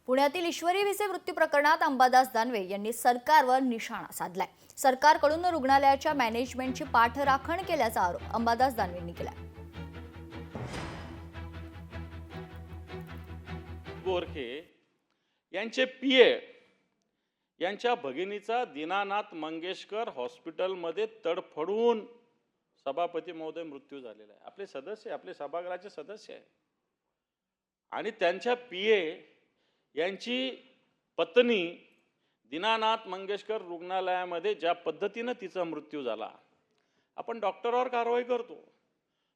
पुण्यातील ईश्वरी भिसे मृत्यू प्रकरणात अंबादास दानवे यांनी सरकारवर निशाणा साधलाय। सरकारकडून रुग्णालयाच्या मॅनेजमेंटची पाठराखण केल्याचा आरोप अंबादास दानवेंनी केलाय। गोरखे यांचे पीए यांच्या भगिनीचा दीनानाथ मंगेशकर हॉस्पिटलमध्ये तडफडून सभापती महोदय मृत्यू झालेला आहे। आपले सदस्य, आपले सभागृहाचे सदस्य आहे आणि त्यांच्या पीए यांची पत्नी दीनानाथ मंगेशकर रुग्णालयामध्ये ज्या पद्धतीने तिचा मृत्यू झाला, आपण डॉक्टरवर कारवाई करतो,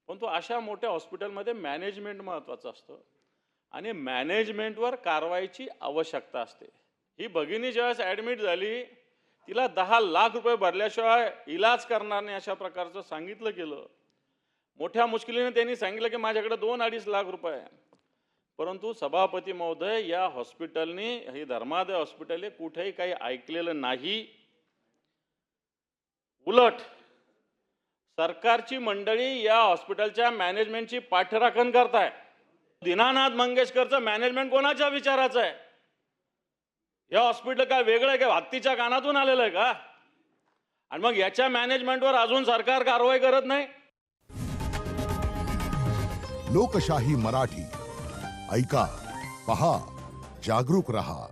परंतु अशा मोठ्या हॉस्पिटलमध्ये मॅनेजमेंट महत्त्वाचं असतं आणि मॅनेजमेंटवर कारवाईची आवश्यकता असते। ही भगिनी ज्यावेळेस ॲडमिट झाली, तिला 10 लाख रुपये भरल्याशिवाय इलाज करणार नाही अशा प्रकारचं सांगितलं गेलं। मोठ्या मुश्किलीने त्यांनी सांगितलं की माझ्याकडे 2-2.5 लाख रुपये आहे, परंतु सभापती महोदय या हॉस्पिटलने, ही धर्मादय हॉस्पिटल, कुठेही काही ऐकलेलं नाही। उलट सरकारची मंडळी या हॉस्पिटलच्या मॅनेजमेंटची पाठराखण करताय। दीनानाथ मंगेशकरचं मॅनेजमेंट कोणाच्या विचाराचं आहे? या हॉस्पिटल काय वेगळं आहे का? हत्तीच्या कानातून आलेलं आहे का? आणि मग याच्या मॅनेजमेंटवर अजून सरकार कारवाई करत नाही। लोकशाही मराठी ऐका, पहा, जागरूक रहा।